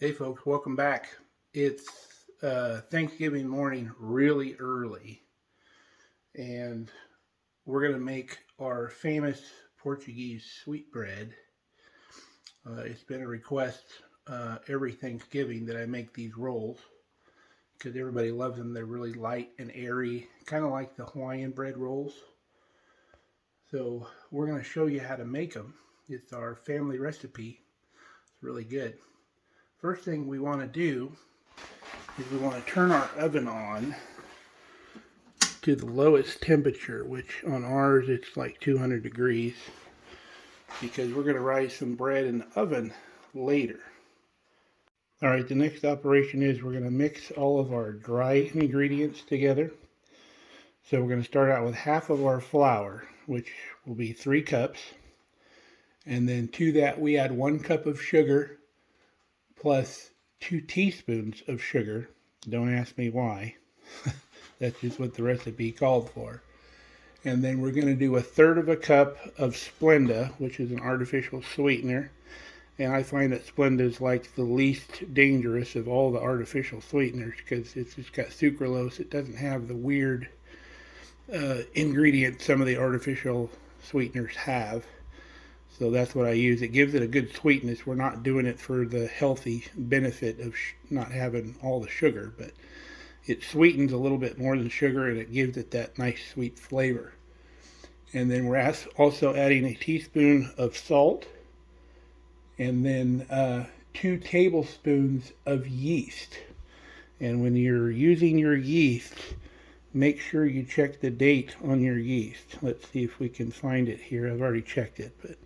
Hey folks, welcome back. It's Thanksgiving morning really early, and we're going to make our famous Portuguese sweet bread. It's been a request every Thanksgiving that I make these rolls because everybody loves them. They're really light and airy, kind of like the Hawaiian bread rolls. So we're going to show you how to make them. It's our family recipe. It's really good. First thing we want to do is we want to turn our oven on to the lowest temperature, which on ours it's like 200 degrees, because we're going to rise some bread in the oven later. Alright, the next operation is we're going to mix all of our dry ingredients together. So we're going to start out with half of our flour, which will be 3 cups. And then to that we add 1 cup of sugar plus 2 teaspoons of sugar. Don't ask me why. That's just what the recipe called for. And then we're going to do 1/3 of a cup of Splenda, which is an artificial sweetener. And I find that Splenda is like the least dangerous of all the artificial sweeteners because it's just got sucralose. It doesn't have the weird ingredients some of the artificial sweeteners have. So that's what I use. It gives it a good sweetness. We're not doing it for the healthy benefit of not having all the sugar, but it sweetens a little bit more than sugar, and it gives it that nice sweet flavor. And then we're also adding a teaspoon of salt, and then 2 tablespoons of yeast. And when you're using your yeast, make sure you check the date on your yeast. Let's see if we can find it here. I've already checked it, but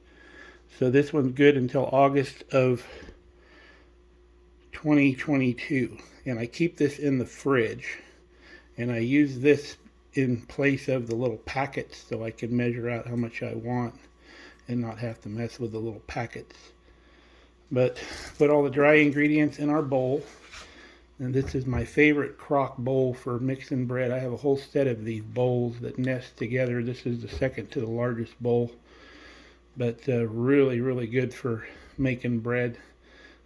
so this one's good until August of 2022. And I keep this in the fridge, and I use this in place of the little packets so I can measure out how much I want and not have to mess with the little packets. But put all the dry ingredients in our bowl, and this is my favorite crock bowl for mixing bread. I have a whole set of these bowls that nest together. This is the second to the largest bowl, but really good for making bread.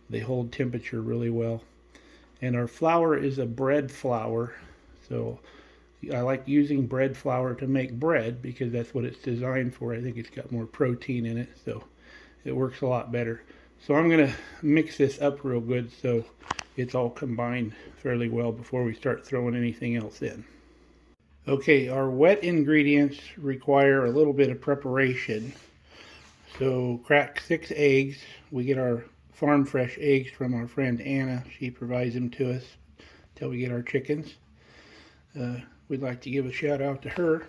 They hold temperature really well. And our flour is a bread flour, so I like using bread flour to make bread because that's what it's designed for. I think it's got more protein in it, so it works a lot better. So I'm going to mix this up real good so it's all combined fairly well before we start throwing anything else in. Okay, our wet ingredients require a little bit of preparation. So crack 6 eggs. We get our farm fresh eggs from our friend Anna. She provides them to us until we get our chickens. We'd like to give a shout out to her.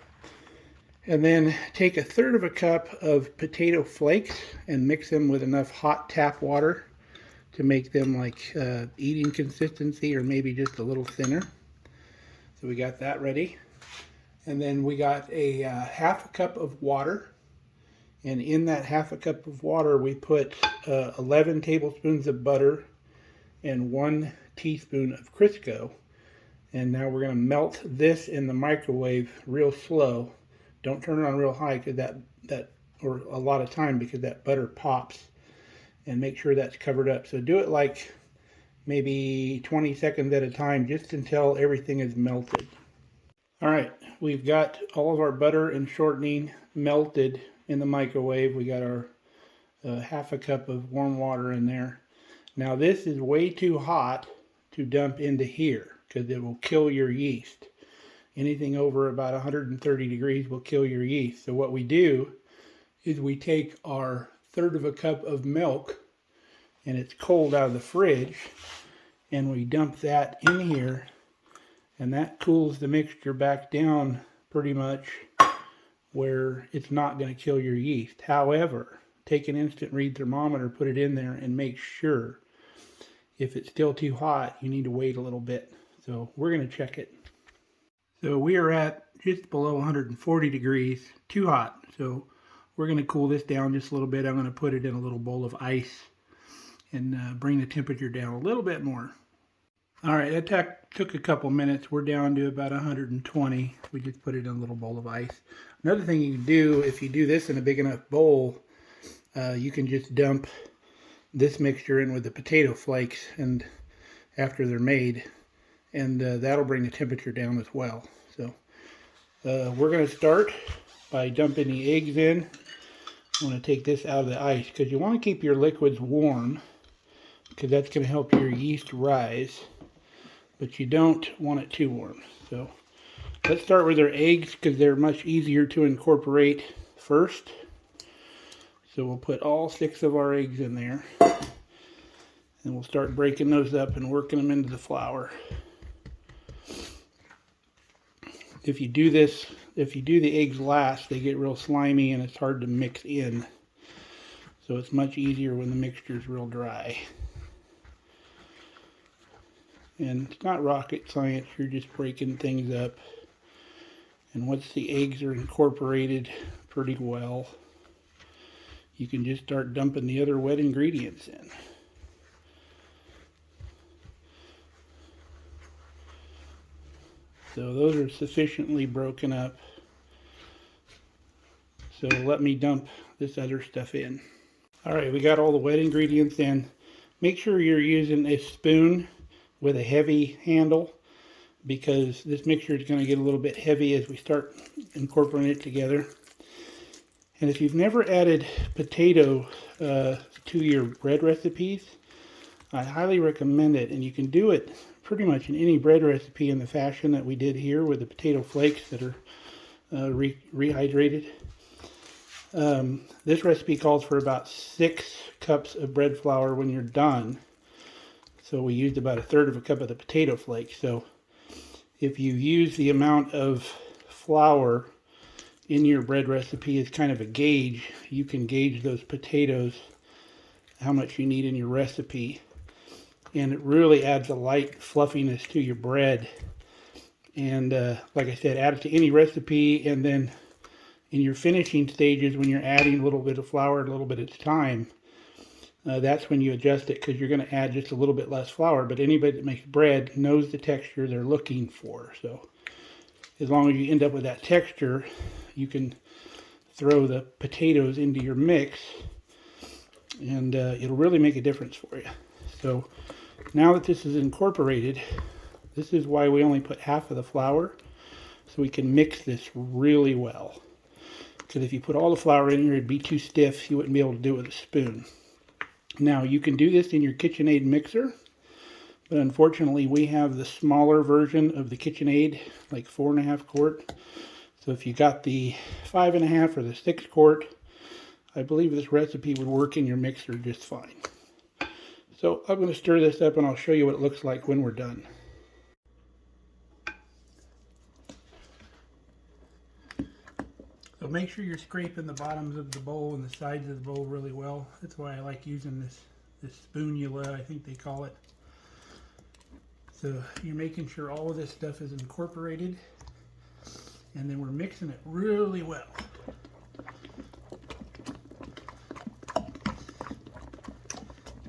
And then take 1/3 of a cup of potato flakes and mix them with enough hot tap water to make them like eating consistency, or maybe just a little thinner. So we got that ready. And then we got a 1/2 cup of water. And in that 1/2 cup of water, we put 11 tablespoons of butter and 1 teaspoon of Crisco. And now we're going to melt this in the microwave real slow. Don't turn it on real high because that or a lot of time, because that butter pops. And make sure that's covered up. So do it like maybe 20 seconds at a time, just until everything is melted. All right, we've got all of our butter and shortening melted in the microwave. We got our 1/2 cup of warm water in there. Now this is way too hot to dump into here because it will kill your yeast. Anything over about 130 degrees will kill your yeast. So what we do is we take our 1/3 of a cup of milk, and it's cold out of the fridge, and we dump that in here, and that cools the mixture back down pretty much where it's not going to kill your yeast. However, take an instant read thermometer, put it in there, and make sure. If it's still too hot, you need to wait a little bit. So we're going to check it. So we are at just below 140 degrees, too hot. So we're going to cool this down just a little bit. I'm going to put it in a little bowl of ice and bring the temperature down a little bit more. All right, that took a couple minutes. We're down to about 120. We just put it in a little bowl of ice. Another thing you can do, if you do this in a big enough bowl, you can just dump this mixture in with the potato flakes and after they're made, and that'll bring the temperature down as well. So we're going to start by dumping the eggs in. I'm going to take this out of the ice because you want to keep your liquids warm because that's going to help your yeast rise, but you don't want it too warm. So let's start with our eggs because they're much easier to incorporate first. So we'll put all 6 of our eggs in there, and we'll start breaking those up and working them into the flour. If you do the eggs last, they get real slimy and it's hard to mix in. So it's much easier when the mixture is real dry. And it's not rocket science, you're just breaking things up. And once the eggs are incorporated pretty well, you can just start dumping the other wet ingredients in. So those are sufficiently broken up. So let me dump this other stuff in. All right, we got all the wet ingredients in. Make sure you're using a spoon with a heavy handle because this mixture is going to get a little bit heavy as we start incorporating it together. And if you've never added potato to your bread recipes, I highly recommend it. And you can do it pretty much in any bread recipe in the fashion that we did here with the potato flakes that are rehydrated. This recipe calls for about 6 cups of bread flour when you're done. So we used about 1/3 cup of the potato flakes. So if you use the amount of flour in your bread recipe as kind of a gauge, you can gauge those potatoes, how much you need in your recipe. And it really adds a light fluffiness to your bread. And like I said, add it to any recipe, and then in your finishing stages, when you're adding a little bit of flour a little bit at a time, that's when you adjust it because you're going to add just a little bit less flour. But anybody that makes bread knows the texture they're looking for. So as long as you end up with that texture, you can throw the potatoes into your mix, and it'll really make a difference for you. So now that this is incorporated, this is why we only put half of the flour, so we can mix this really well. Because if you put all the flour in here, it'd be too stiff. You wouldn't be able to do it with a spoon. Now, you can do this in your KitchenAid mixer, but unfortunately, we have the smaller version of the KitchenAid, like 4.5 quart. So if you got the 5.5 or the 6 quart, I believe this recipe would work in your mixer just fine. So I'm going to stir this up and I'll show you what it looks like when we're done. So make sure you're scraping the bottoms of the bowl and the sides of the bowl really well. That's why I like using this spoonula, I think they call it. So you're making sure all of this stuff is incorporated, and then we're mixing it really well.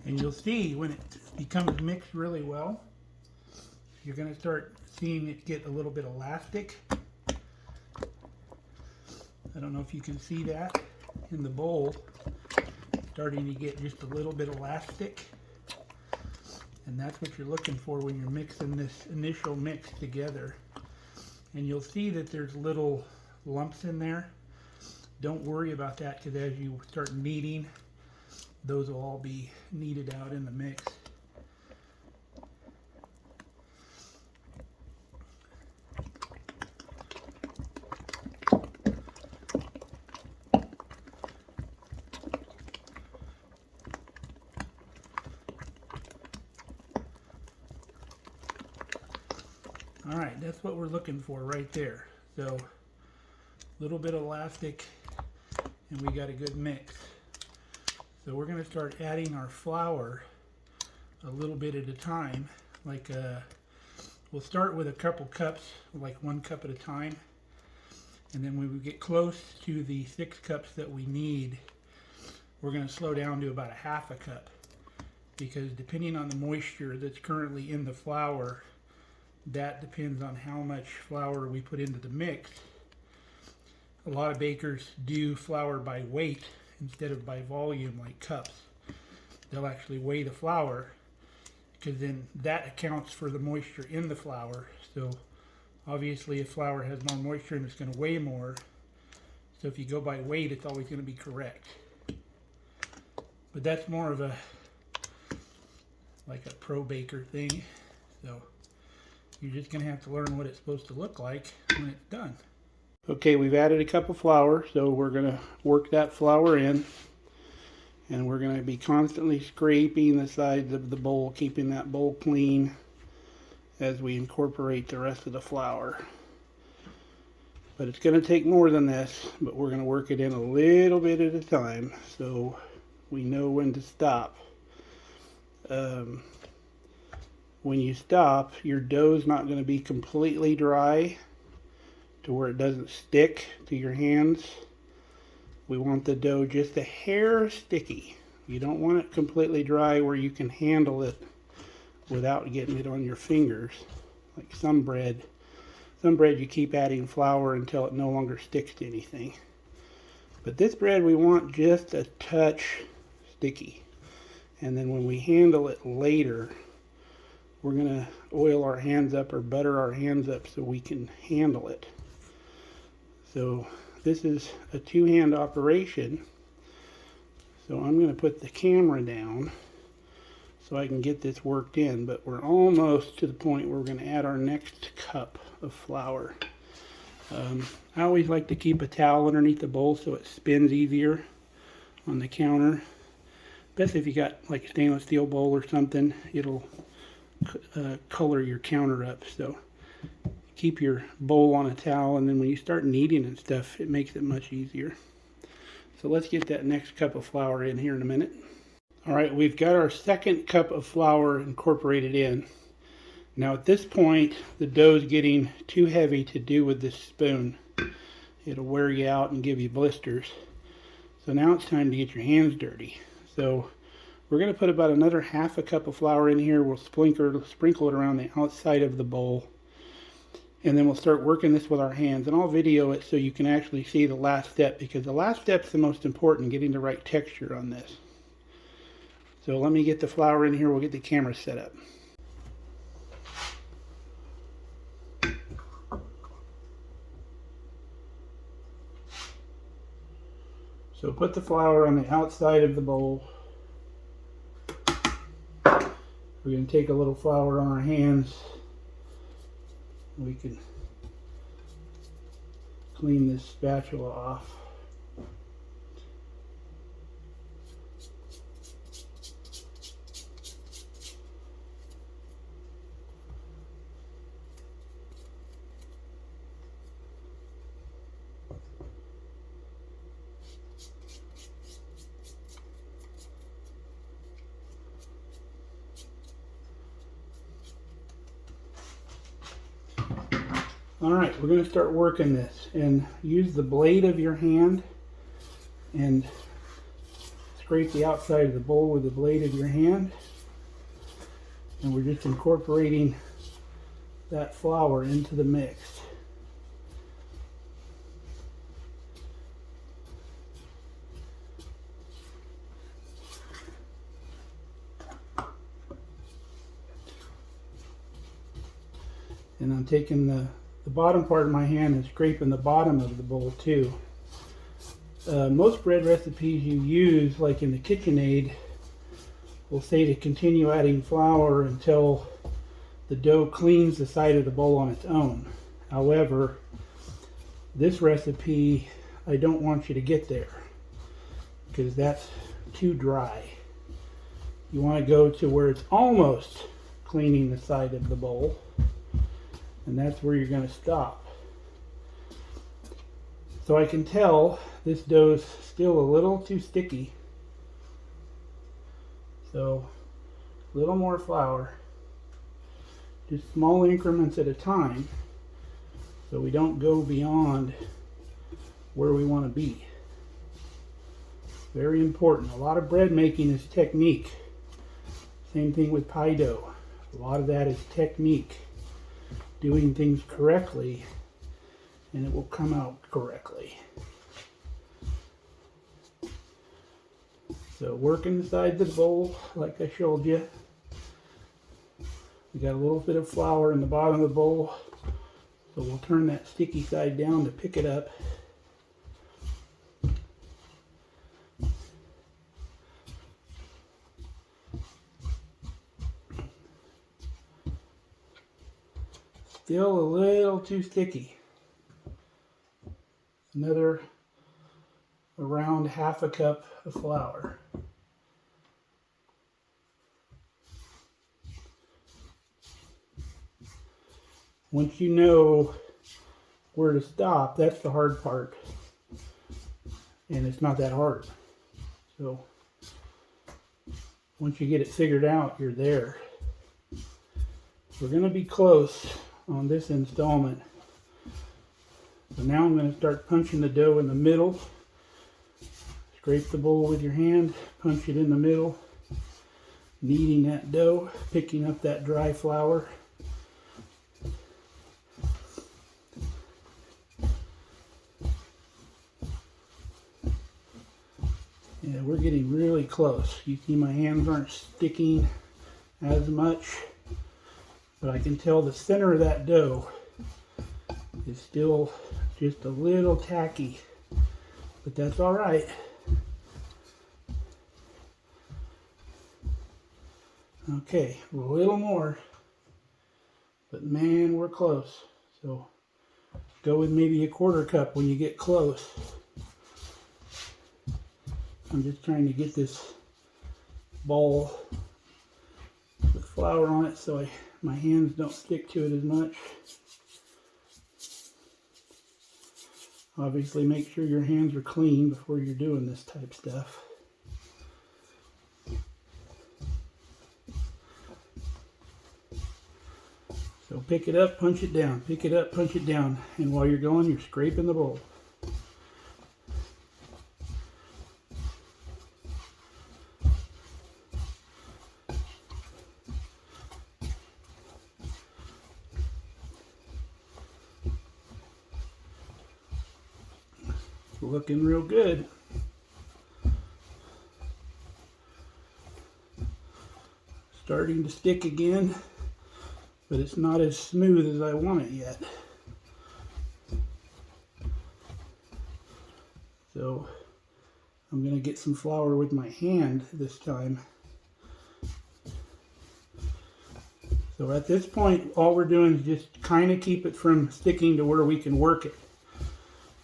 And you'll see when it becomes mixed really well, you're going to start seeing it get a little bit elastic. I don't know if you can see that in the bowl, starting to get just a little bit elastic. And that's what you're looking for when you're mixing this initial mix together. And you'll see that there's little lumps in there. Don't worry about that, because as you start kneading, those will all be kneaded out in the mix. All right, that's what we're looking for right there. So a little bit elastic, and we got a good mix. So we're going to start adding our flour a little bit at a time. Like we'll start with a couple cups, like 1 cup at a time. And then when we get close to the 6 cups that we need, we're going to slow down to about 1/2 cup. Because depending on the moisture that's currently in the flour, that depends on how much flour we put into the mix. A lot of bakers do flour by weight instead of by volume, like cups. they'll actually weigh the flour, because then that accounts for the moisture in the flour. So obviously if flour has more moisture, and it's going to weigh more. So if you go by weight, it's always going to be correct. But that's more of like a pro baker thing. So you're just going to have to learn what it's supposed to look like when it's done. Okay, we've added a cup of flour, so we're going to work that flour in. And we're going to be constantly scraping the sides of the bowl, keeping that bowl clean as we incorporate the rest of the flour. But it's going to take more than this, but we're going to work it in a little bit at a time so we know when to stop. When you stop, your dough's not going to be completely dry to where it doesn't stick to your hands. We want the dough just a hair sticky. You don't want it completely dry where you can handle it without getting it on your fingers. Like some bread you keep adding flour until it no longer sticks to anything. But this bread we want just a touch sticky. And then when we handle it later, we're going to oil our hands up or butter our hands up so we can handle it. So this is a two-hand operation. So I'm going to put the camera down so I can get this worked in. But we're almost to the point where we're going to add our next cup of flour. I always like to keep a towel underneath the bowl so it spins easier on the counter. Especially if you got like a stainless steel bowl or something, it'll color your counter up. So keep your bowl on a towel, and then when you start kneading and stuff, it makes it much easier. So let's get that next cup of flour in here in a minute. Alright, we've got our second cup of flour incorporated in. Now at this point, the dough is getting too heavy to do with this spoon. It'll wear you out and give you blisters. So now it's time to get your hands dirty. So we're going to put about another half a cup of flour in here. We'll sprinkle it around the outside of the bowl. And then we'll start working this with our hands. And I'll video it so you can actually see the last step, because the last step is the most important, getting the right texture on this. So let me get the flour in here. We'll get the camera set up. So put the flour on the outside of the bowl. We're going to take a little flour on our hands. We can clean this spatula off. Alright, we're going to start working this, and use the blade of your hand and scrape the outside of the bowl with the blade of your hand. And we're just incorporating that flour into the mix. And I'm taking the bottom part of my hand and scraping the bottom of the bowl too. Most bread recipes you use, like in the KitchenAid, will say to continue adding flour until the dough cleans the side of the bowl on its own. However, this recipe, I don't want you to get there, because that's too dry. You want to go to where it's almost cleaning the side of the bowl. And that's where you're going to stop. So I can tell this dough's still a little too sticky. So a little more flour. Just small increments at a time, so we don't go beyond where we want to be. Very important. A lot of bread making is technique. Same thing with pie dough. A lot of that is technique. Doing things correctly, and it will come out correctly. So working the sides of the bowl like I showed you. We got a little bit of flour in the bottom of the bowl, so we'll turn that sticky side down to pick it up. Still a little too sticky. Another around half a cup of flour. Once you know where to stop, that's the hard part. And it's not that hard. So once you get it figured out, you're there. We're going to be close on this installment. So now I'm going to start punching the dough in the middle. Scrape the bowl with your hand, punch it in the middle, kneading that dough, picking up that dry flour. Yeah, we're getting really close. You see my hands aren't sticking as much, but I can tell the center of that dough is still just a little tacky, but that's all right. Okay, a little more, but man, we're close. So go with maybe a quarter cup when you get close. I'm just trying to get this ball with flour on it so my hands don't stick to it as much. Obviously make sure your hands are clean before you're doing this type of stuff. So pick it up, punch it down, pick it up, punch it down, and while you're going, you're scraping the bowl. Looking real good. Starting to stick again, but it's not as smooth as I want it yet. So I'm going to get some flour with my hand this time. So at this point, all we're doing is just kind of keep it from sticking to where we can work it.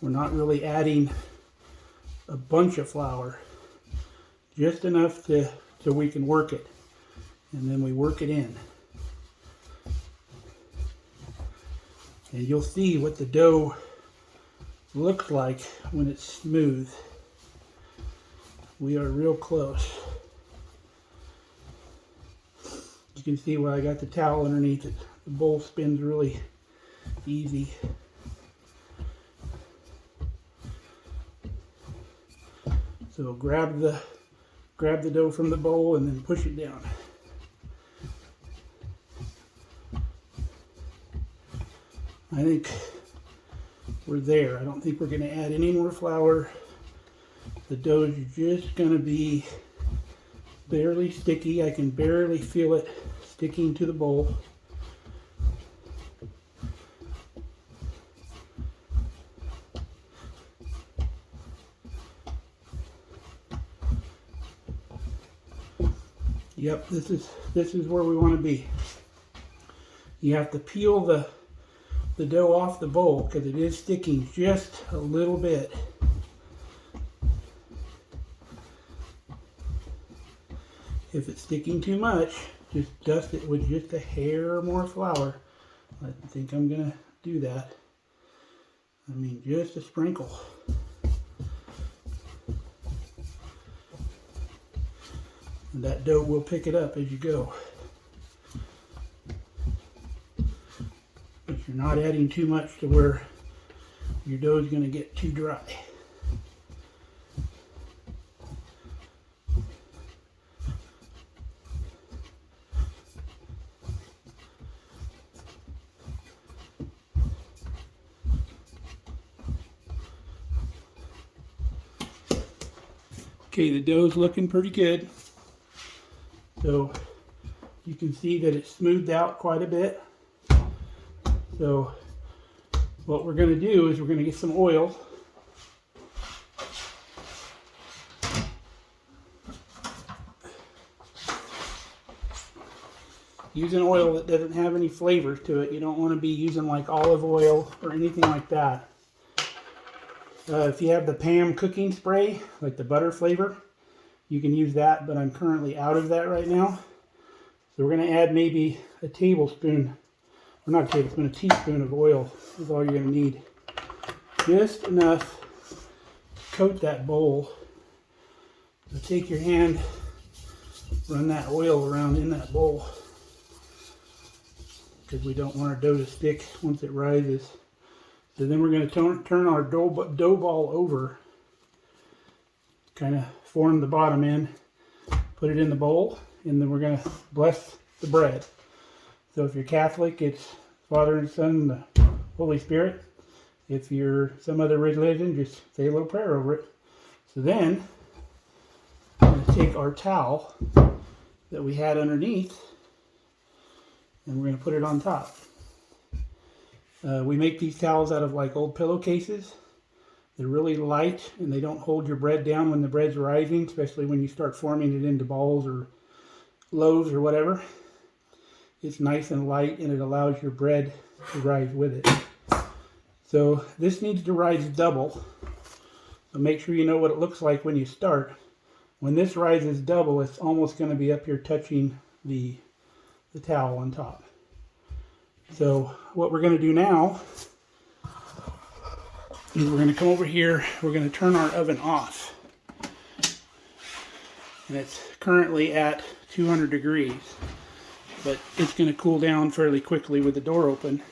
We're not really adding a bunch of flour, just enough so we can work it. And then we work it in. And you'll see what the dough looks like when it's smooth. We are real close. You can see where I got the towel underneath it. The bowl spins really easy. So grab the dough from the bowl and then push it down. I think we're there. I don't think we're going to add any more flour. The dough is just going to be barely sticky. I can barely feel it sticking to the bowl. Yep, this is where we want to be. You have to peel the dough off the bowl because it is sticking just a little bit. If it's sticking too much, just dust it with just a hair more flour. I think I'm gonna do that. I mean, just a sprinkle. And that dough will pick it up as you go. But you're not adding too much to where your dough is going to get too dry. Okay, the dough's looking pretty good. So you can see that it's smoothed out quite a bit. So what we're going to do is we're going to get some oil. Use an oil that doesn't have any flavors to it. You don't want to be using like olive oil or anything like that. If you have the Pam cooking spray, like the butter flavor, you can use that, but I'm currently out of that right now. So we're going to add maybe a tablespoon, or not a tablespoon, a teaspoon of oil is all you're going to need. Just enough to coat that bowl. So take your hand, run that oil around in that bowl, because we don't want our dough to stick once it rises. So then we're going to turn our dough ball over, kind of form the bottom end, put it in the bowl, and then we're going to bless the bread. So if you're Catholic, it's Father and Son and the Holy Spirit. If you're some other religion, just say a little prayer over it. So then we're going to take our towel that we had underneath, and we're going to put it on top. We make these towels out of like old pillowcases. They're really light and they don't hold your bread down when the bread's rising, especially when you start forming it into balls or loaves or whatever. It's nice and light and it allows your bread to rise with it. So this needs to rise double. So make sure you know what it looks like when you start. When this rises double, it's almost going to be up here touching the towel on top. So what we're going to do now is we're going to come over here, we're going to turn our oven off. And it's currently at 200 degrees, but it's going to cool down fairly quickly with the door open.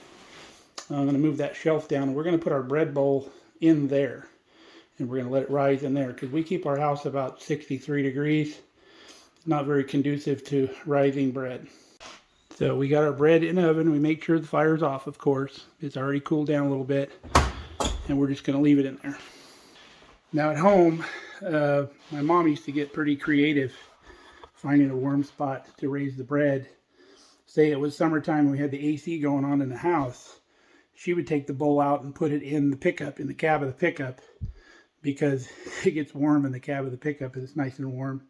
I'm going to move that shelf down and we're going to put our bread bowl in there. And we're going to let it rise in there because we keep our house about 63 degrees. It's not very conducive to rising bread. So we got our bread in the oven. We make sure the fire's off, of course. It's already cooled down a little bit. And we're just going to leave it in there. Now at home, my mom used to get pretty creative finding a warm spot to raise the bread. Say it was summertime and we had the AC going on in the house. She would take the bowl out and put it in the pickup, in the cab of the pickup, because it gets warm in the cab of the pickup and it's nice and warm.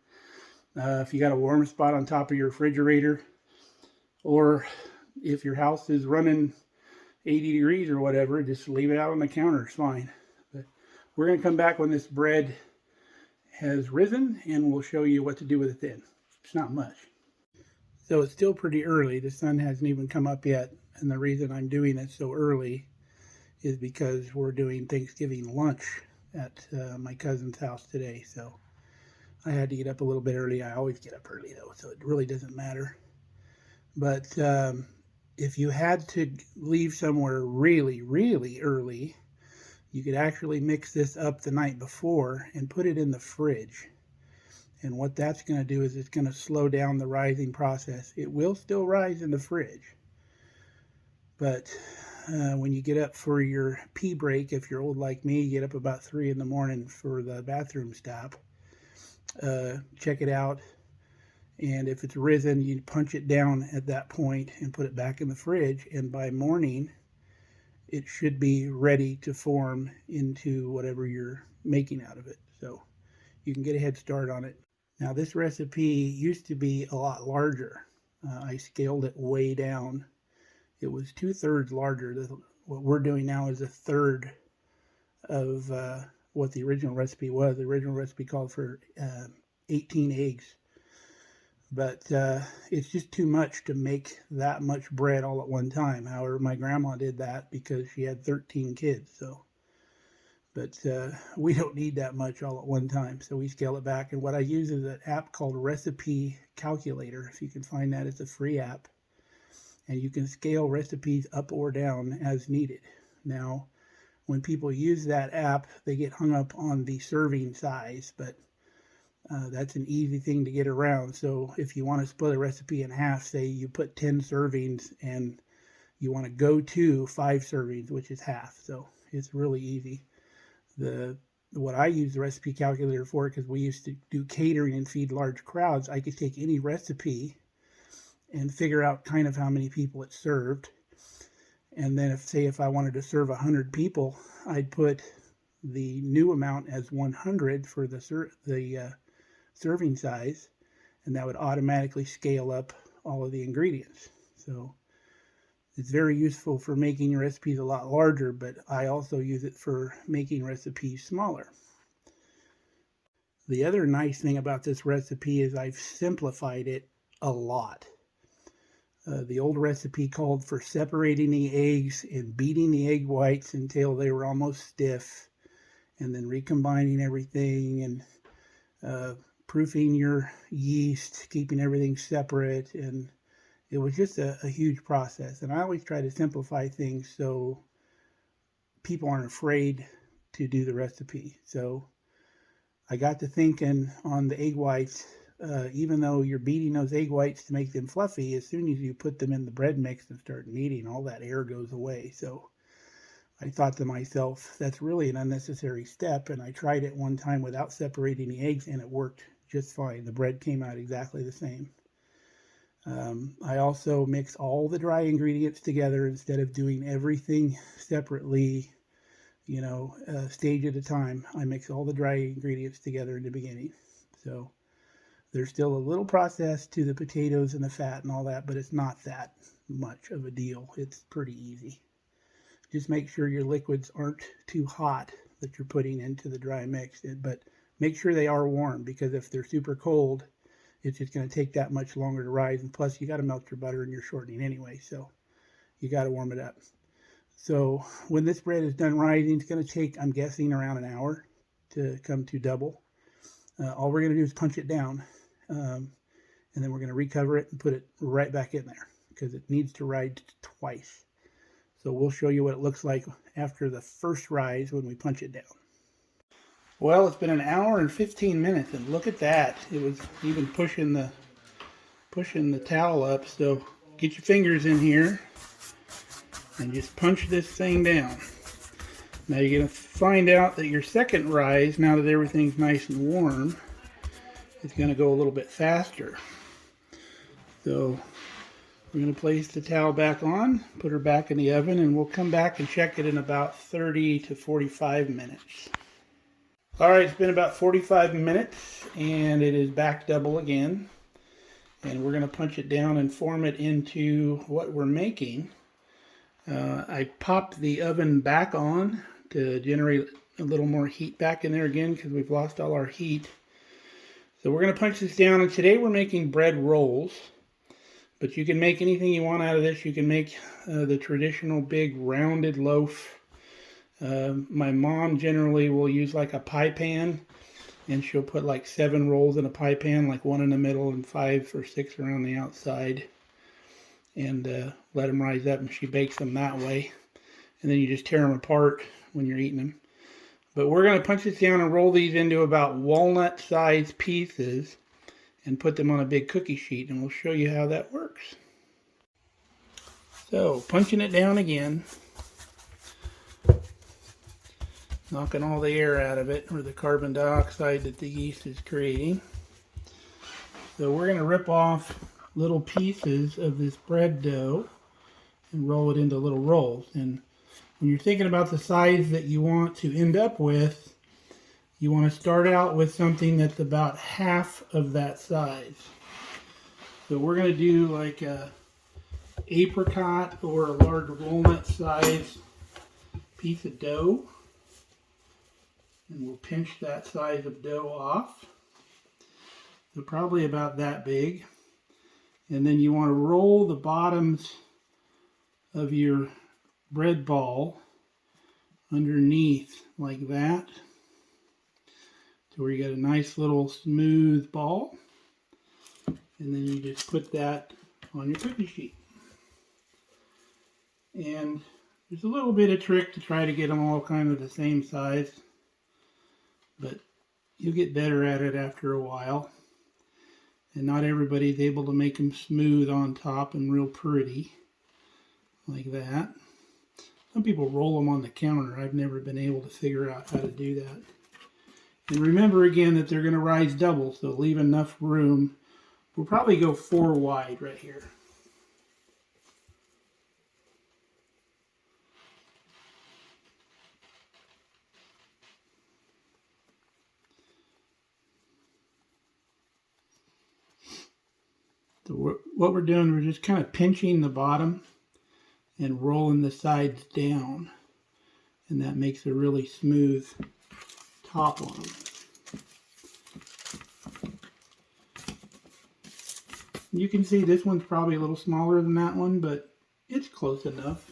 If you got a warm spot on top of your refrigerator, or if your house is running 80 degrees or whatever, just leave it out on the counter. It's fine. But we're going to come back when this bread has risen and we'll show you what to do with it then. It's not much. So it's still pretty early. The sun hasn't even come up yet. And the reason I'm doing it so early is because we're doing Thanksgiving lunch at my cousin's house today. So I had to get up a little bit early. I always get up early though, so it really doesn't matter. But if you had to leave somewhere really, really early, you could actually mix this up the night before and put it in the fridge. And what that's going to do is it's going to slow down the rising process. It will still rise in the fridge. But when you get up for your pee break, if you're old like me, you get up about 3 in the morning for the bathroom stop. Check it out. And if it's risen, you punch it down at that point and put it back in the fridge. And by morning, it should be ready to form into whatever you're making out of it. So you can get a head start on it. Now this recipe used to be a lot larger. I scaled it way down. It was 2/3 larger. What we're doing now is 1/3 of what the original recipe was. The original recipe called for 18 eggs. But it's just too much to make that much bread all at one time. However, my grandma did that because she had 13 kids. But we don't need that much all at one time, so we scale it back. And what I use is an app called Recipe Calculator. If you can find that, it's a free app. And you can scale recipes up or down as needed. Now, when people use that app, they get hung up on the serving size, but that's an easy thing to get around. So if you want to split a recipe in half, say you put 10 servings and you want to go to 5 servings, which is half. So it's really easy. The what I use the recipe calculator for, because we used to do catering and feed large crowds, I could take any recipe and figure out kind of how many people it served. And then if I wanted to serve 100 people, I'd put the new amount as 100 for the serving size, and that would automatically scale up all of the ingredients. So it's very useful for making your recipes a lot larger, but I also use it for making recipes smaller. The other nice thing about this recipe is I've simplified it a lot. The old recipe called for separating the eggs and beating the egg whites until they were almost stiff, and then recombining everything and proofing your yeast, keeping everything separate, and it was just a huge process. And I always try to simplify things so people aren't afraid to do the recipe. So I got to thinking on the egg whites. Even though you're beating those egg whites to make them fluffy, as soon as you put them in the bread mix and start kneading, all that air goes away. So I thought to myself, that's really an unnecessary step. And I tried it one time without separating the eggs, and it worked just fine. The bread came out exactly the same. I also mix all the dry ingredients together instead of doing everything separately, stage at a time. I mix all the dry ingredients together in the beginning. So there's still a little process to the potatoes and the fat and all that, but it's not that much of a deal. It's pretty easy. Just make sure your liquids aren't too hot that you're putting into the dry mix, but make sure they are warm, because if they're super cold, it's just going to take that much longer to rise. And plus, you got to melt your butter and you're shortening anyway, so you got to warm it up. So when this bread is done rising, it's going to take, I'm guessing, around an hour to come to double. All we're going to do is punch it down. And then we're going to recover it and put it right back in there, because it needs to rise twice. So we'll show you what it looks like after the first rise when we punch it down. Well, it's been an hour and 15 minutes, and look at that. It was even pushing the towel up. So get your fingers in here and just punch this thing down. Now you're going to find out that your second rise, now that everything's nice and warm, it's going to go a little bit faster. So we're going to place the towel back on, put her back in the oven, and we'll come back and check it in about 30 to 45 minutes. All right, it's been about 45 minutes, and it is back double again. And we're going to punch it down and form it into what we're making. I popped the oven back on to generate a little more heat back in there again, because we've lost all our heat. So we're going to punch this down, and today we're making bread rolls, but you can make anything you want out of this. You can make the traditional big rounded loaf. My mom generally will use like a pie pan, and she'll put like 7 rolls in a pie pan, like 1 in the middle and 5 or 6 around the outside, and let them rise up, and she bakes them that way. And then you just tear them apart when you're eating them. But we're going to punch this down and roll these into about walnut-sized pieces and put them on a big cookie sheet, and we'll show you how that works. So, punching it down again, knocking all the air out of it, or the carbon dioxide that the yeast is creating. So we're going to rip off little pieces of this bread dough and roll it into little rolls. And when you're thinking about the size that you want to end up with, you want to start out with something that's about half of that size. So we're going to do like a apricot or a large walnut size piece of dough. And we'll pinch that size of dough off. So probably about that big. And then you want to roll the bottoms of your bread ball underneath like that, to where you got a nice little smooth ball, and then you just put that on your cookie sheet. And there's a little bit of trick to try to get them all kind of the same size, but you'll get better at it after a while. And not everybody's able to make them smooth on top and real pretty like that. Some people roll them on the counter. I've never been able to figure out how to do that. And remember again that they're going to rise double, so leave enough room. We'll probably go 4 wide right here. So what we're doing, we're just kind of pinching the bottom and rolling the sides down. And that makes a really smooth top on them. You can see this one's probably a little smaller than that one, but it's close enough.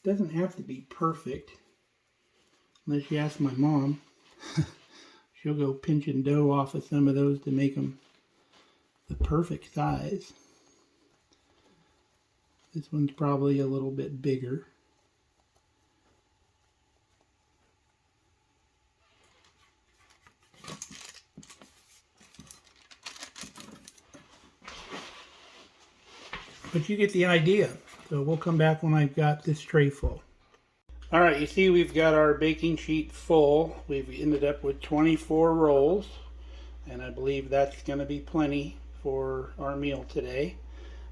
Doesn't have to be perfect. Unless you ask my mom. She'll go pinching dough off of some of those to make them the perfect size. This one's probably a little bit bigger. But you get the idea. So we'll come back when I've got this tray full. Alright, you see we've got our baking sheet full. We've ended up with 24 rolls. And I believe that's going to be plenty for our meal today.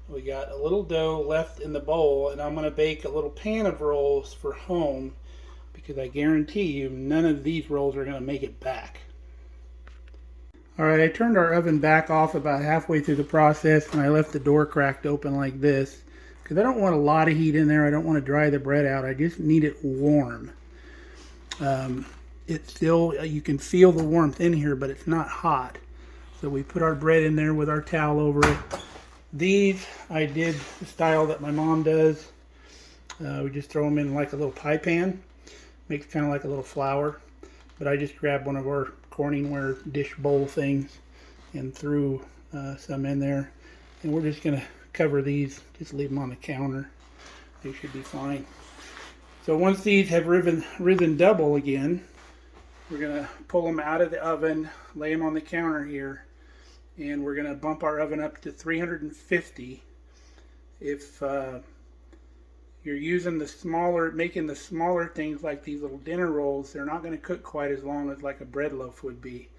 We got a little dough left in the bowl, and I'm going to bake a little pan of rolls for home, because I guarantee you none of these rolls are going to make it back. Alright, I turned our oven back off about halfway through the process, and I left the door cracked open like this, because I don't want a lot of heat in there. I don't want to dry the bread out. I just need it warm. It's still, you can feel the warmth in here, but it's not hot. So we put our bread in there with our towel over it. These, I did the style that my mom does. We just throw them in like a little pie pan. Makes kind of like a little flour. But I just grabbed one of our Corningware dish bowl things and threw some in there. And we're just going to cover these, just leave them on the counter. They should be fine. So once these have risen double again, we're going to pull them out of the oven, lay them on the counter here, and we're going to bump our oven up to 350. If you're using the smaller, making the smaller things like these little dinner rolls, they're not going to cook quite as long as like a bread loaf would be.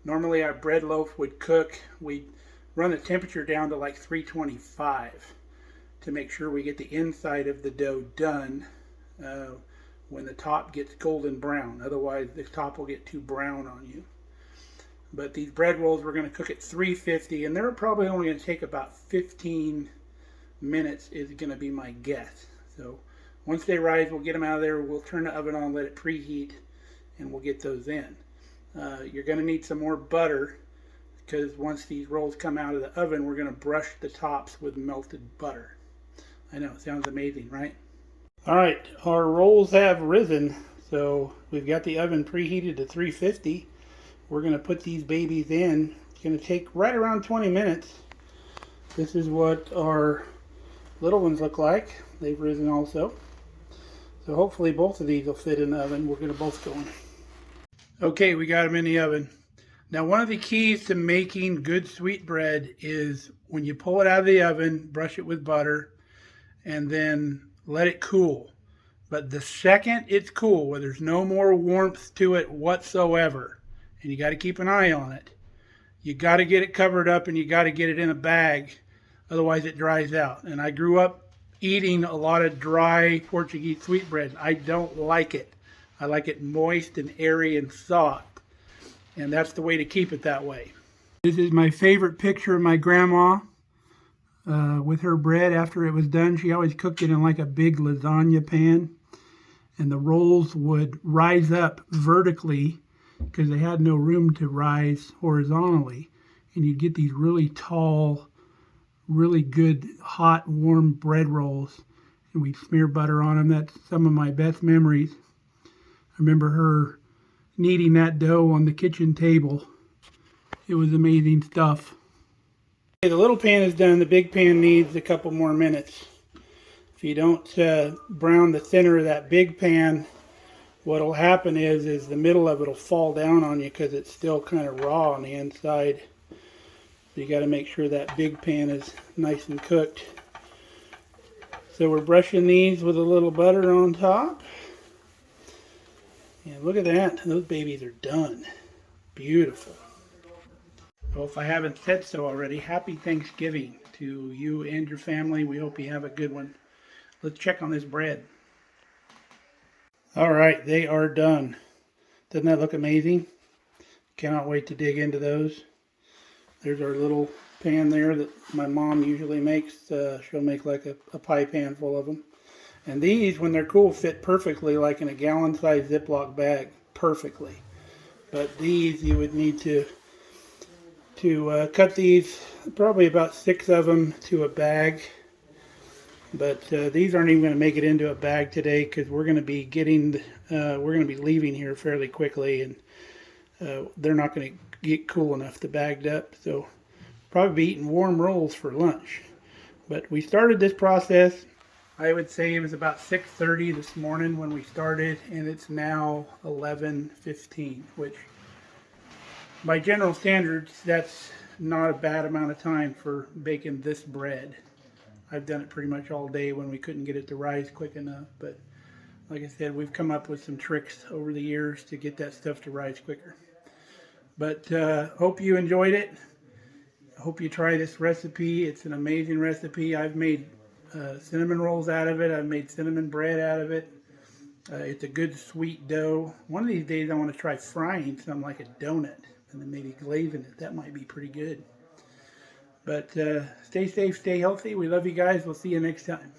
Normally our bread loaf would cook, we'd run the temperature down to like 325 to make sure we get the inside of the dough done when the top gets golden brown. Otherwise the top will get too brown on you. But these bread rolls we're going to cook at 350, and they're probably only going to take about 15 minutes is going to be my guess. So once they rise, we'll get them out of there. We'll turn the oven on, let it preheat, and we'll get those in. You're going to need some more butter, because once these rolls come out of the oven, we're going to brush the tops with melted butter. I know, it sounds amazing, right? Alright, our rolls have risen, so we've got the oven preheated to 350. We're going to put these babies in. It's going to take right around 20 minutes. This is what our little ones look like. They've risen also. So hopefully both of these will fit in the oven. We're going to both go in. Okay, we got them in the oven. Now one of the keys to making good sweet bread is when you pull it out of the oven, brush it with butter, and then let it cool. But the second it's cool, where there's no more warmth to it whatsoever, and you got to keep an eye on it. You got to get it covered up, and you got to get it in a bag, otherwise it dries out. And I grew up eating a lot of dry Portuguese sweet bread. I don't like it. I like it moist and airy and soft, and that's the way to keep it that way. This is my favorite picture of my grandma with her bread after it was done. She always cooked it in like a big lasagna pan, and the rolls would rise up vertically because they had no room to rise horizontally, and you'd get these really tall, really good hot warm bread rolls, and we'd smear butter on them. That's some of my best memories. I remember her kneading that dough on the kitchen table. It was amazing stuff. Okay, the little pan is done. The big pan needs a couple more minutes. If you don't brown the center of that big pan, what'll happen is the middle of it will fall down on you because it's still kind of raw on the inside. So you got to make sure that big pan is nice and cooked. So we're brushing these with a little butter on top. And look at that. Those babies are done. Beautiful. Well, if I haven't said so already, happy Thanksgiving to you and your family. We hope you have a good one. Let's check on this bread. All right, they are done. Doesn't that look amazing? Cannot wait to dig into those. There's our little pan there that my mom usually makes. She'll make like a pie pan full of them. And these, when they're cool, fit perfectly like in a gallon-sized Ziploc bag. Perfectly. But these, you would need to cut these, probably about 6 of them to a bag. But these aren't even going to make it into a bag today because we're going to be leaving here fairly quickly, and they're not going to get cool enough to bagged up. So probably be eating warm rolls for lunch. But we started this process, I would say it was about 6:30 this morning when we started, and it's now 11:15, which by general standards, that's not a bad amount of time for baking this bread. I've done it pretty much all day when we couldn't get it to rise quick enough, but like I said, we've come up with some tricks over the years to get that stuff to rise quicker. But hope you enjoyed it. Hope you try this recipe. It's an amazing recipe. I've made cinnamon rolls out of it. I've made cinnamon bread out of it. It's a good sweet dough. One of these days I want to try frying something like a donut and then maybe glazing it. That might be pretty good. But stay safe, stay healthy. We love you guys. We'll see you next time.